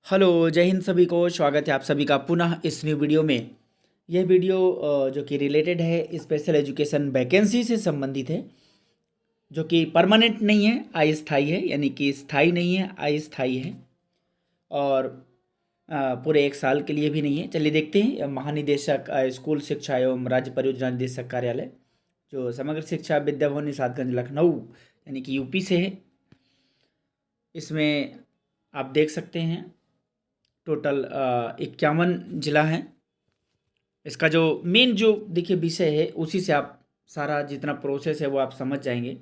Hello, जय हिंद सभी को। स्वागत है आप सभी का पुनः इस न्यू वीडियो में। यह वीडियो जो कि रिलेटेड है स्पेशल एजुकेशन वैकेंसी से संबंधित है, जो कि परमानेंट नहीं है, अस्थायी है। यानी कि स्थायी नहीं है, अस्थायी है। और पूरे 1 साल के लिए भी नहीं है। चलिए देखते हैं। महानिदेशक स्कूल शिक्षा एवं राज्य परियोजना निदेशक कार्यालय, जो समग्र शिक्षा विद्या भवन निषादगंज लखनऊ यानी कि यूपी से है। इसमें आप देख सकते हैं टोटल 51 जिला हैं। इसका जो मेन जो देखिए विषय है, उसी से आप सारा जितना प्रोसेस है वो आप समझ जाएंगे।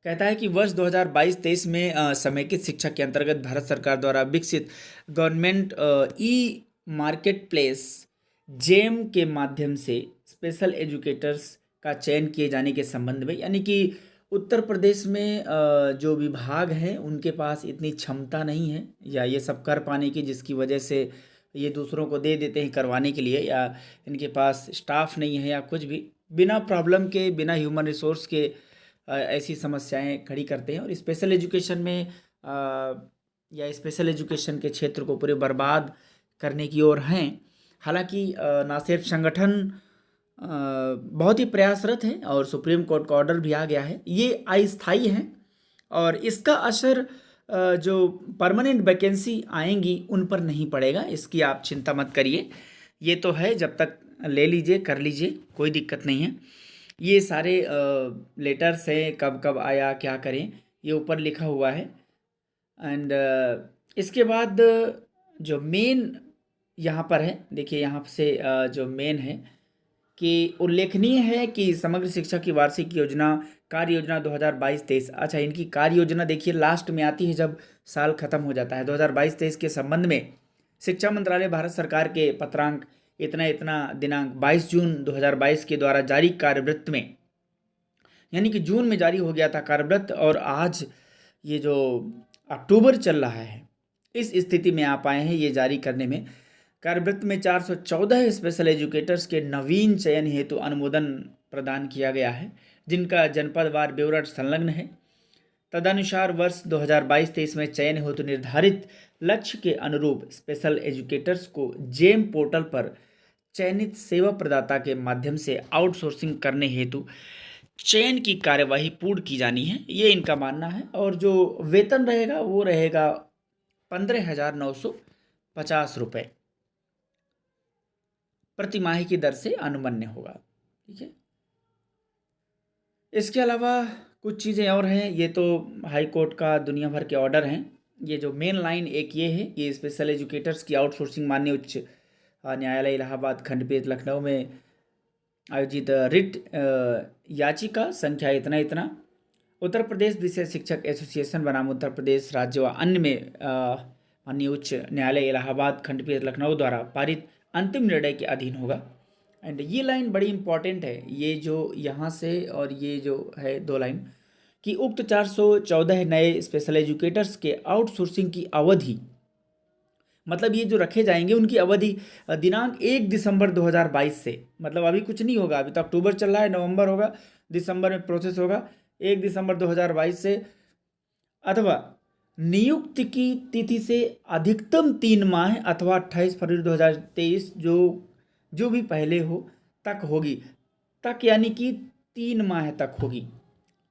कहता है कि वर्ष 2022-23 में समेकित शिक्षा के अंतर्गत भारत सरकार द्वारा विकसित government e market place GeM के माध्यम से स्पेशल एजुकेटर्स का चयन किए जाने के संबंध में, यानी कि उत्तर प्रदेश में जो विभाग हैं उनके पास इतनी क्षमता नहीं है या ये सब कर पाने की, जिसकी वजह से ये दूसरों को दे देते हैं करवाने के लिए, या इनके पास स्टाफ नहीं है या कुछ भी, बिना प्रॉब्लम के, बिना ह्यूमन रिसोर्स के ऐसी समस्याएं खड़ी करते हैं और स्पेशल एजुकेशन में या स्पेशल एजुकेशन के क्षेत्र को पूरे बर्बाद करने की ओर हैं। हालांकि ना सिर्फ संगठन बहुत ही प्रयासरत है और सुप्रीम कोर्ट का ऑर्डर भी आ गया है। ये अस्थायी है और इसका असर जो परमानेंट वैकेंसी आएंगी उन पर नहीं पड़ेगा, इसकी आप चिंता मत करिए। ये तो है, जब तक ले लीजिए, कर लीजिए, कोई दिक्कत नहीं है। ये सारे लेटर्स हैं, कब कब आया, क्या करें, ये ऊपर लिखा हुआ है। एंड इसके बाद जो मेन यहाँ पर है, देखिए यहाँ से जो मेन है कि उल्लेखनीय है कि समग्र शिक्षा की वार्षिक योजना, कार्य योजना 2022-23। अच्छा, इनकी कार्य योजना देखिए लास्ट में आती है जब साल खत्म हो जाता है। 2022-23 के संबंध में शिक्षा मंत्रालय भारत सरकार के पत्रांक इतना इतना दिनांक 22 जून 2022 के द्वारा जारी कार्यवृत्त में, यानी कि जून में जारी हो गया था कार्यवृत्त और आज ये जो अक्टूबर चल रहा है, इस स्थिति में आप आए हैं ये जारी करने में। कार्यवृत्त में 414 स्पेशल एजुकेटर्स के नवीन चयन हेतु अनुमोदन प्रदान किया गया है, जिनका जनपदवार ब्यौरा संलग्न है। तदनुसार वर्ष 2022-23 में चयन हेतु निर्धारित लक्ष्य के अनुरूप स्पेशल एजुकेटर्स को जेम पोर्टल पर चयनित सेवा प्रदाता के माध्यम से आउटसोर्सिंग करने हेतु चयन की कार्यवाही पूर्ण की जानी है, ये इनका मानना है। और जो वेतन रहेगा वो रहेगा 15,950 रुपये प्रतिमाही की दर से अनुमन्य होगा। ठीक है। इसके अलावा कुछ चीज़ें और हैं, ये तो हाई कोर्ट का दुनिया भर के ऑर्डर हैं। ये जो मेन लाइन एक ये है, ये स्पेशल एजुकेटर्स की आउटसोर्सिंग माननीय उच्च न्यायालय इलाहाबाद खंडपीठ लखनऊ में आयोजित रिट याचिका संख्या इतना इतना, उत्तर प्रदेश विषय शिक्षक एसोसिएशन बनाम उत्तर प्रदेश राज्य व अन्य में माननीय उच्च न्यायालय इलाहाबाद खंडपीठ लखनऊ द्वारा पारित अंतिम निर्णय के अधीन होगा। एंड ये लाइन बड़ी इंपॉर्टेंट है, ये जो यहाँ से और ये जो है 2 लाइन, कि उक्त 414 नए स्पेशल एजुकेटर्स के आउटसोर्सिंग की अवधि, मतलब ये जो रखे जाएंगे उनकी अवधि दिनांक 1 दिसंबर 2022 से, मतलब अभी कुछ नहीं होगा, अभी तो अक्टूबर चल रहा है, नवंबर होगा, दिसंबर में प्रोसेस होगा, 1 दिसंबर 2022 से, अथवा नियुक्ति की तिथि से अधिकतम 3 माह अथवा 28 फरवरी 2023 जो भी पहले हो तक होगी, तक यानी कि 3 माह तक होगी।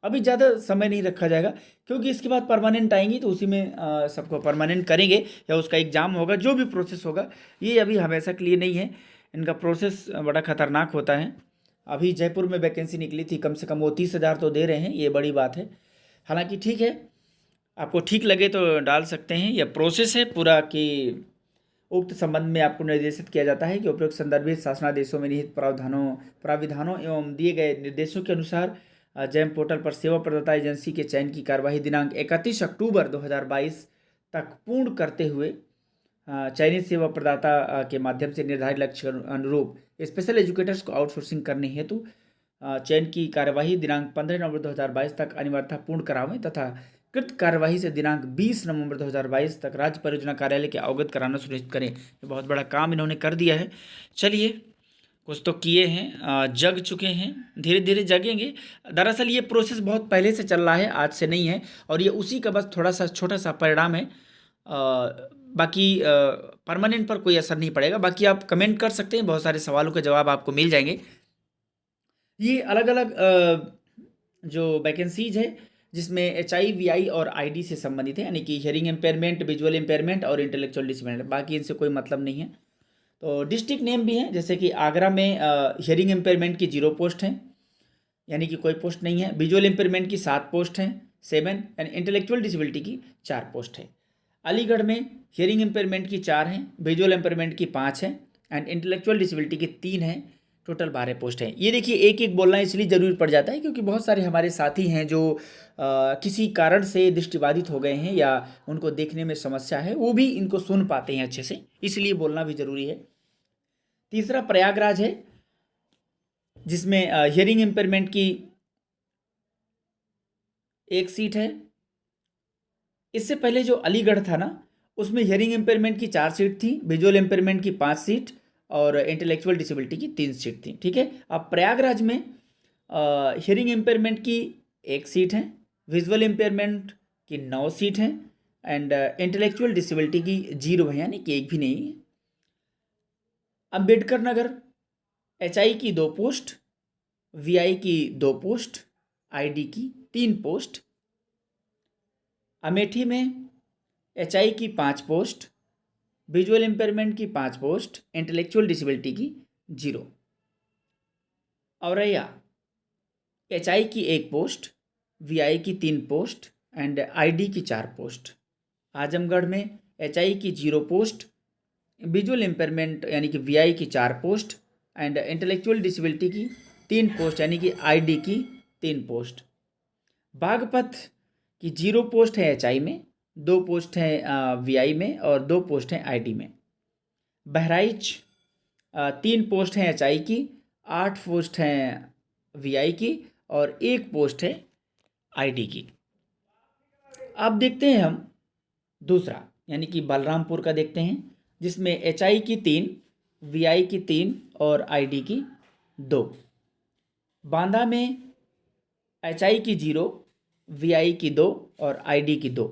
अभी ज़्यादा समय नहीं रखा जाएगा, क्योंकि इसके बाद परमानेंट आएंगी तो उसी में सबको परमानेंट करेंगे या उसका एग्ज़ाम होगा, जो भी प्रोसेस होगा, ये अभी हमेशा के लिए नहीं है। इनका प्रोसेस बड़ा खतरनाक होता है। अभी जयपुर में वैकेंसी निकली थी, कम से कम वो 30,000 तो दे रहे हैं, ये बड़ी बात है। हालांकि ठीक है, आपको ठीक लगे तो डाल सकते हैं। यह प्रोसेस है पूरा कि उक्त संबंध में आपको निर्देशित किया जाता है कि उपयुक्त संदर्भित शासनादेशों में निहित प्राविधानों एवं दिए गए निर्देशों के अनुसार जैम पोर्टल पर सेवा प्रदाता एजेंसी के चयन की कार्यवाही दिनांक 31 अक्टूबर 2022 तक पूर्ण करते हुए चयनित सेवा प्रदाता के माध्यम से निर्धारित लक्ष्य के अनुरूप स्पेशल एजुकेटर्स को आउटसोर्सिंग करने हेतु चयन की कार्यवाही दिनांक 15 नवंबर 2022 तक अनिवार्यता पूर्ण करावें तथा कृत कार्यवाही से दिनांक 20 नवंबर 2022 तक राज्य परियोजना कार्यालय के अवगत कराना सुनिश्चित करें। ये बहुत बड़ा काम इन्होंने कर दिया है। चलिए, कुछ तो किए हैं, जग चुके हैं, धीरे धीरे जगेंगे। दरअसल ये प्रोसेस बहुत पहले से चल रहा है, आज से नहीं है, और ये उसी का बस थोड़ा सा छोटा सा परिणाम है। बाकी परमानेंट पर कोई असर नहीं पड़ेगा। बाकी आप कमेंट कर सकते हैं, बहुत सारे सवालों के जवाब आपको मिल जाएंगे। ये अलग अलग जो वैकेंसीज है जिसमें HI, VI और ID से संबंधित है, यानी कि हियरिंग इम्पेयरमेंट, विजुअल इम्पेयरमेंट और इंटेलेक्चुअल डिसेबिलिटी। बाकी इनसे कोई मतलब नहीं है। तो डिस्ट्रिक्ट नेम भी है, जैसे कि आगरा में हियरिंग इम्पेयरमेंट की 0 पोस्ट है, यानी कि कोई पोस्ट नहीं है। विजुअल इम्पेयरमेंट की 7 पोस्ट हैं, 7, एंड इंटेलेक्चुअल डिसेबिलिटी की 4 पोस्ट है। अलीगढ़ में हियरिंग इम्पेयरमेंट की 4 हैं, विजुअल इम्पेयरमेंट की 5 है एंड इंटेलेक्चुअल डिसेबिलिटी की 3 हैं। टोटल 12 पोस्ट हैं। ये देखिए, एक एक बोलना इसलिए ज़रूरी पड़ जाता है क्योंकि बहुत सारे हमारे साथी हैं जो किसी कारण से दृष्टिबाधित हो गए हैं या उनको देखने में समस्या है, वो भी इनको सुन पाते हैं अच्छे से, इसलिए बोलना भी ज़रूरी है। तीसरा प्रयागराज है, जिसमें हियरिंग इम्पेयरमेंट की 1 सीट है। इससे पहले जो अलीगढ़ था ना, उसमें हियरिंग इम्पेयरमेंट की 4 सीट थी, विजुअल इम्पेयरमेंट की 5 सीट और इंटेलेक्चुअल डिसेबिलिटी की 3 सीट थी। ठीक है। अब प्रयागराज में हियरिंग इम्पेयरमेंट की 1 सीट है, विजुअल इम्पेयरमेंट की 9 सीट हैं एंड इंटेलेक्चुअल डिसेबिलिटी की 0 है, यानी कि एक भी नहीं है। अम्बेडकर नगर HI की 2 पोस्ट, VI की 2 पोस्ट, ID की 3 पोस्ट। अमेठी में HI की 5 पोस्ट, विजुअल इम्पेयरमेंट की 5 पोस्ट, इंटेलेक्चुअल डिसेबिलिटी की 0। औरैया HI की 1 पोस्ट, VI की 3 पोस्ट एंड ID की 4 पोस्ट। आजमगढ़ में HI की 0 पोस्ट, विजुअल इम्पेयरमेंट यानी कि VI की 4 पोस्ट एंड इंटेलेक्चुअल डिसेबिलिटी की 3 पोस्ट यानी कि ID की 3 पोस्ट। बागपत की 0 पोस्ट है HI में, 2 पोस्ट हैं VI में और 2 पोस्ट हैं ID में। बहराइच 3 पोस्ट हैं HI की, 8 पोस्ट हैं VI की और 1 पोस्ट है ID की। अब देखते हैं हम दूसरा, यानी कि बलरामपुर का देखते हैं, जिसमें HI की 3, VI की 3 और ID की 2। बांदा में HI की 0, VI की 2 और ID की 2।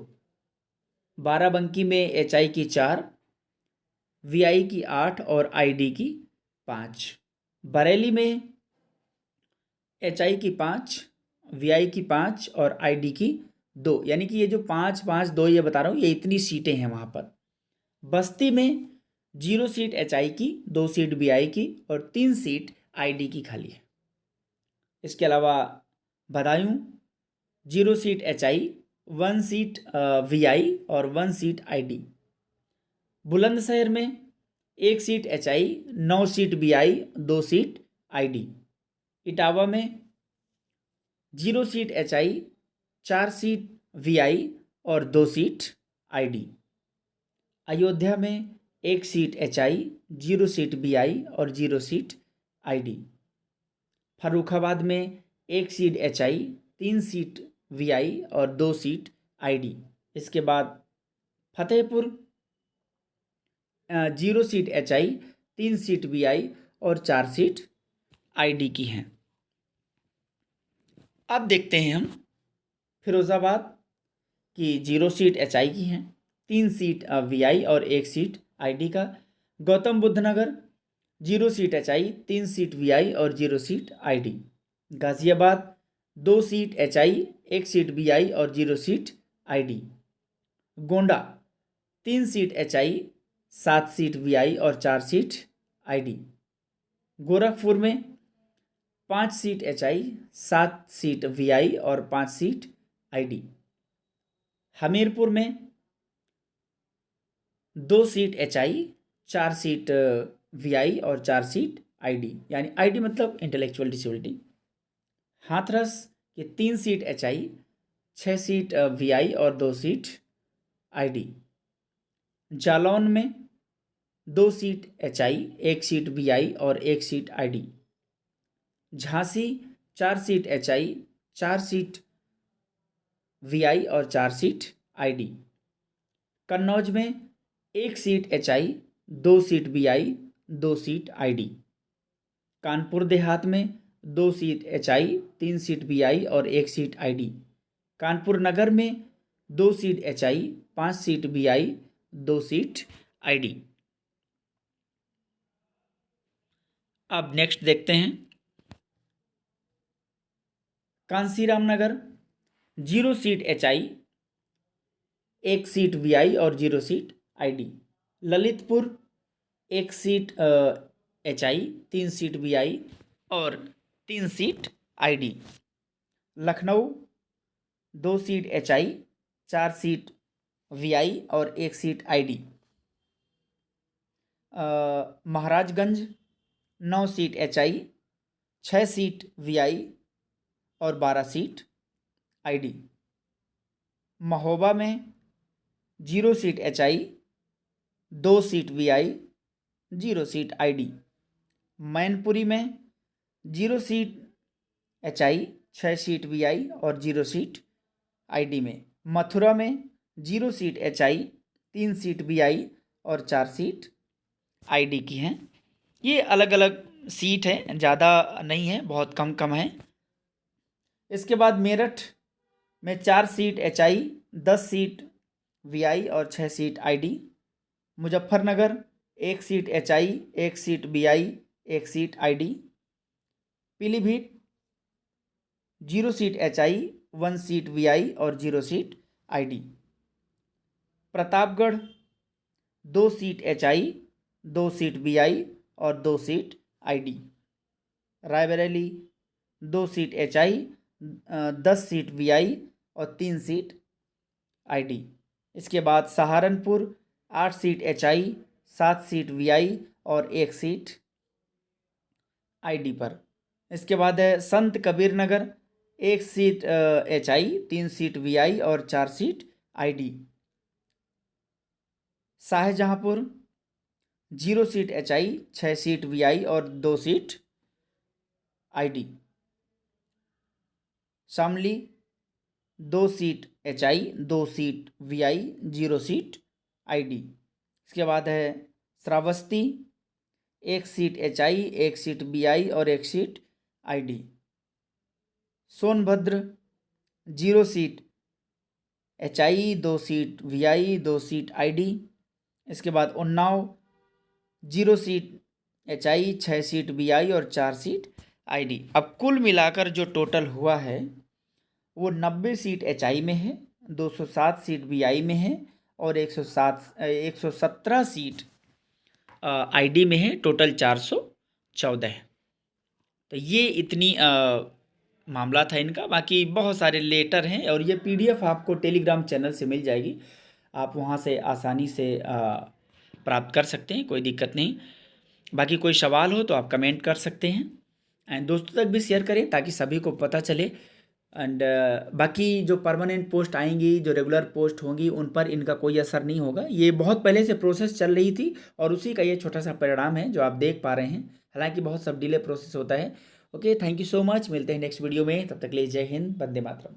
बाराबंकी में HI की 4, VI की 8 और ID की 5। बरेली में HI की 5, VI की 5 और ID की 2, यानी कि ये जो 5, 5, 2 ये बता रहा हूँ, ये इतनी सीटें हैं वहाँ पर। बस्ती में 0 सीट HI की, 2 सीट VI की और 3 सीट ID की खाली है। इसके अलावा Badaun 0 seat HI, 1 seat VI और 1 सीट ID। बुलंदशहर में 1 seat HI, 9 seat VI, 2 seat ID। Etawah में 0 सीट HI, 4 सीट VI और 2 सीट ID। अयोध्या में 1 सीट HI, 0 सीट VI और 0 सीट ID। फर्रुखाबाद में 1 सीट HI, 3 सीट VI और 2 सीट ID। इसके बाद Fatehpur 0 seat HI, 3 seat VI और 4 सीट ID की हैं। अब देखते हैं हम फिरोज़ाबाद की 0 सीट HI की हैं, 3 सीट VI और 1 सीट ID का। गौतम बुद्ध नगर 0 सीट HI, 3 सीट VI और 0 seat ID। Ghaziabad 2 seat HI, 1 seat VI और 0 seat ID। Gonda 3 seat HI, 7 seat VI और 4 सीट ID। गोरखपुर में 5 सीट HI, 7 सीट VI और 5 सीट ID। हमीरपुर में 2 सीट HI, 4 सीट VI और 4 seat ID, यानी ID मतलब intellectual disability. Hathras के 3 सीट HI, 6 सीट VI और 2 सीट ID। जालौन में 2 सीट HI, 1 सीट VI और 1 seat ID। Jhansi 4 seat HI, 4 seat VI और 4 सीट ID। कन्नौज में 1 seat HI, 2 seat VI, 2 seat ID। Kanpur Dehat में 2 सीट HI, 3 सीट VI और 1 seat ID। Kanpur नगर में 2 seat HI, 5 seat VI, 2 seat ID। अब next देखते हैं कांसीराम नगर 0 seat HI, 1 seat VI और 0 seat ID। Lalitpur 1 seat HI, 3 seat VI और 3 seat ID। Lucknow 2 seat HI, 4 seat VI और 1 seat ID। Maharajganj 9 seat HI, 6 seat VI और 12 seat ID। Mahoba में 0 seat HI, 2 seat VI, 0 seat ID। Mainpuri में 0 seat HI, 6 seat VI और 0 seat ID में। मथुरा में 0 seat HI, 3 seat VI और 4 seat ID की हैं। ये अलग अलग सीट है, ज़्यादा नहीं है, बहुत कम कम है। इसके बाद मेरठ में 4 सीट HI, 10 सीट VI और 6 seat ID। Muzaffarnagar 1 seat HI, 1 seat VI, 1 seat ID। Pilibhit 0 seat HI, 1 seat VI और 0 seat ID। Pratapgarh 2 seat HI, 2 seat VI और 2 seat ID। Raebareli 2 seat HI, 10 seat VI और 3 सीट ID। इसके बाद Saharanpur 8 seat HI, 7 seat VI और 1 seat ID पर। इसके बाद है संत Kabir Nagar 1 seat HI, 3 seat VI और 4 seat ID। Shahjahanpur 0 seat HI, 6 seat VI और 2 seat ID। Shamli 2 seat HI, 2 seat VI, 0 seat ID। इसके बाद है Shravasti 1 seat HI, 1 seat VI और 1 seat ID। Sonbhadra 0 seat HI, 2 seat VI, 2 seat ID। इसके बाद Unnao 0 seat HI, 6 seat VI और 4 seat ID। अब कुल मिलाकर जो टोटल हुआ है वो 90 सीट HI में है, 207 सीट VI में है और 117 सीट ID में है। टोटल 414 है। तो ये इतनी मामला था इनका। बाकी बहुत सारे लेटर हैं और ये PDF आपको टेलीग्राम चैनल से मिल जाएगी, आप वहाँ से आसानी से प्राप्त कर सकते हैं, कोई दिक्कत नहीं। बाकी कोई सवाल हो तो आप कमेंट कर सकते हैं एंड दोस्तों तक भी शेयर करें ताकि सभी को पता चले। एंड बाकी जो परमानेंट पोस्ट आएंगी, जो रेगुलर पोस्ट होंगी, उन पर इनका कोई असर नहीं होगा। ये बहुत पहले से प्रोसेस चल रही थी और उसी का ये छोटा सा परिणाम है जो आप देख पा रहे हैं। हालांकि बहुत सब डिले प्रोसेस होता है। Okay, thank you so much. मिलते हैं नेक्स्ट वीडियो में, तब तक के लिए जय हिंद, वंदे मातरम।